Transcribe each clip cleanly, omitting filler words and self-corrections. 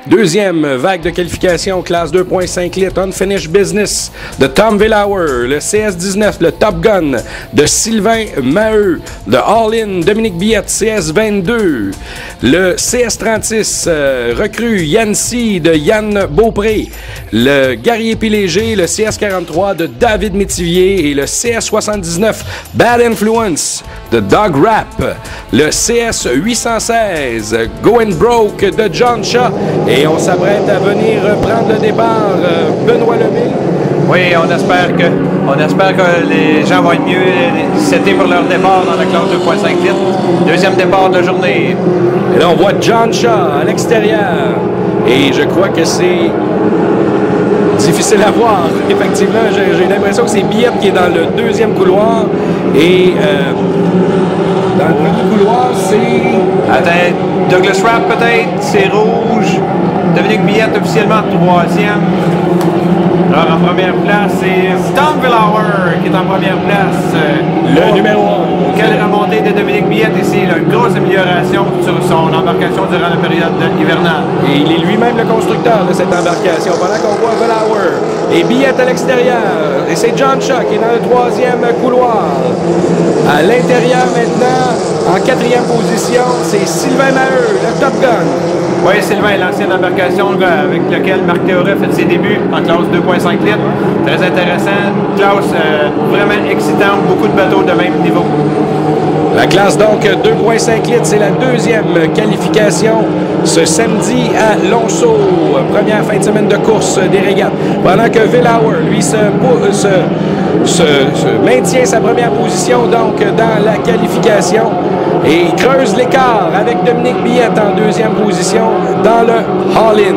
Deuxième vague de qualification, classe 2.5 litres, Unfinished Business de Tom Villauer. Le CS-19, le Top Gun de Sylvain Maheu. Le All-In, Dominique Billette, CS-22. Le CS-36, recrue Yancy de Yann Beaupré. Le Guerrier Piléger, le CS-43 de David Métivier. Et le CS-79, Bad Influence de Dog Rap. Le CS-816, Going Broke de John Shaw. Et on s'apprête à venir prendre le départ. Benoît Lemay. Oui, on espère que les gens vont être mieux setés pour leur départ dans la classe 2.5 litres. Deuxième départ de la journée. Et là, on voit John Shaw à l'extérieur. Et je crois que c'est difficile à voir. Effectivement, j'ai l'impression que c'est Billette qui est dans le deuxième couloir. Et dans le premier couloir, c'est... Attends, Douglas Rapp peut-être, c'est rouge. Dominique Billette officiellement troisième. Alors en première place, c'est Tom Villauer qui est en première place. Le numéro 11. Quelle remontée de Dominique Billette ici. Une grosse amélioration sur son embarcation durant la période hivernale. Et il est lui-même le constructeur de cette embarcation. Pendant qu'on voit Villauer et Billette à l'extérieur. Et c'est John Shaw qui est dans le troisième couloir. À l'intérieur maintenant, en quatrième position, c'est Sylvain Maheu, le Top Gun. Oui, Sylvain, l'ancienne embarcation avec laquelle Marc Théoret fait ses débuts en classe 2.5 litres. Très intéressant, classe vraiment excitante, beaucoup de bateaux de même niveau. La classe donc 2.5 litres, c'est la deuxième qualification ce samedi à Lonceau. Première fin de semaine de course des régates. Pendant que Villauer, lui, se maintient sa première position donc dans la qualification et creuse l'écart avec Dominique Billette en deuxième position dans le All-In.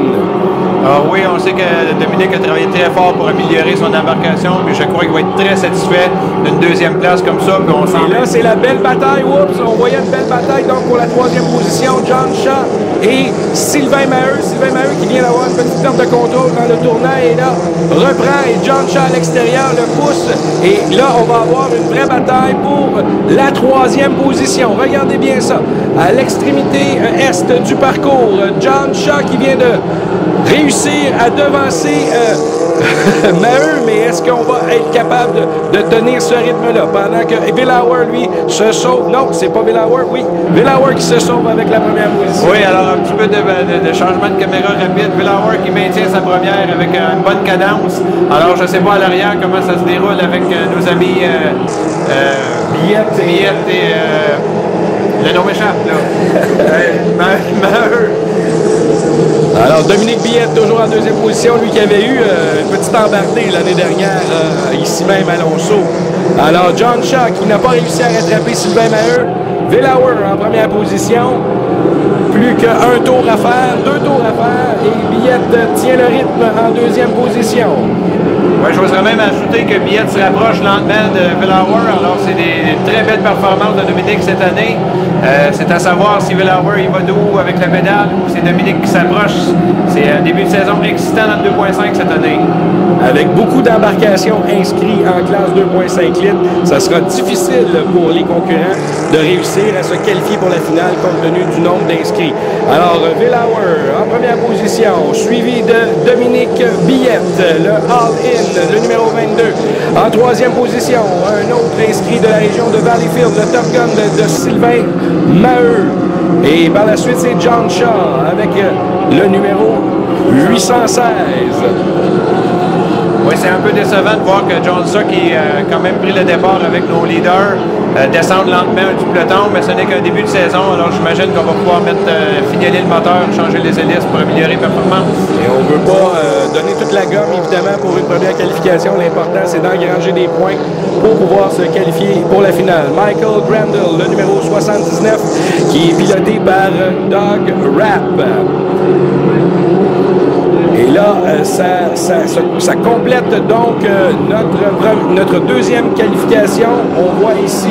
Ah oui, on sait que Dominique a travaillé très fort pour améliorer son embarcation, puis je crois qu'il va être très satisfait d'une deuxième place comme ça. Puis on et là, c'est la belle bataille. Oups, on voyait une belle bataille donc pour la troisième position. John Shaw et Sylvain Maheu. Sylvain Maheu qui vient d'avoir une petite perte de contrôle dans le tournant et là, reprend et John Shaw à l'extérieur le pousse. Et là, on va avoir une vraie bataille pour la troisième position. Regardez bien ça. À l'extrémité est du parcours, John Shaw qui vient de réussir à devancer Maheu, mais est-ce qu'on va être capable de tenir ce rythme-là pendant que Villauer, lui, se sauve? Non, c'est pas Villauer, oui. Villauer qui se sauve avec la première position. Oui, alors un petit peu de changement de caméra rapide. Villauer qui maintient sa première avec une bonne cadence. Alors, je ne sais pas à l'arrière comment ça se déroule avec nos amis Billette et le nom m'échappe, là. Maheu. Alors, Dominique Billette, toujours en deuxième position, lui qui avait eu une petite embardée l'année dernière, ici même à Lonceau. Alors, John Shaw qui n'a pas réussi à rattraper Sylvain Maheu. Villauer en première position. Plus qu'un tour à faire, 2 tours à faire, et Billette tient le rythme en deuxième position. Oui, je voudrais même ajouter que Billette se rapproche lentement de Villauer. Alors, c'est des très belles performances de Dominique cette année. C'est à savoir si Villauer il va d'où avec la pédale ou c'est Dominique qui s'approche. C'est un début de saison excitant dans le 2.5 cette année. Avec beaucoup d'embarcations inscrites en classe 2.5 litres, ça sera difficile pour les concurrents de réussir à se qualifier pour la finale compte tenu du nombre d'inscrits. Alors, Villauer en première position, suivi de Dominique Billette, le All-In, le numéro 22. En troisième position, un autre inscrit de la région de Valleyfield, le Top Gun de Sylvain Maheu. Et par la suite, c'est John Shaw avec le numéro 816. Oui, c'est un peu décevant de voir que John Shaw, qui a quand même pris le départ avec nos leaders, descendre lentement du peloton, mais ce n'est qu'un début de saison. Alors j'imagine qu'on va pouvoir fignoler le moteur, changer les hélices pour améliorer les performances. Et on ne veut pas donner toute la gomme, évidemment, pour une première qualification. L'important, c'est d'engranger des points pour pouvoir se qualifier pour la finale. Michael Grandel, le numéro 79, qui est piloté par Dog Rap. Et là, ça complète donc notre deuxième qualification. On voit ici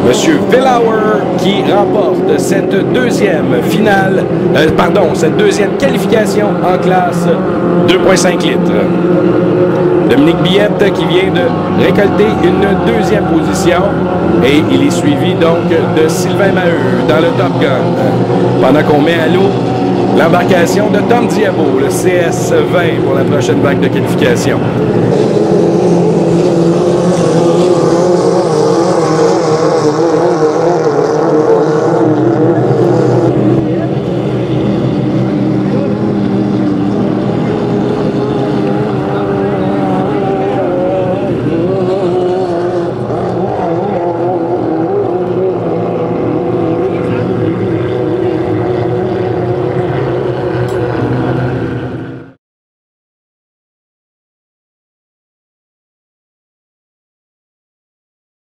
M. Villauer qui remporte cette deuxième finale, cette deuxième qualification en classe 2.5 litres. Dominique Billette qui vient de récolter une deuxième position et il est suivi donc de Sylvain Maheu dans le Top Gun. Pendant qu'on met à l'eau l'embarcation de Tom Diabo, le CS20 pour la prochaine vague de qualification.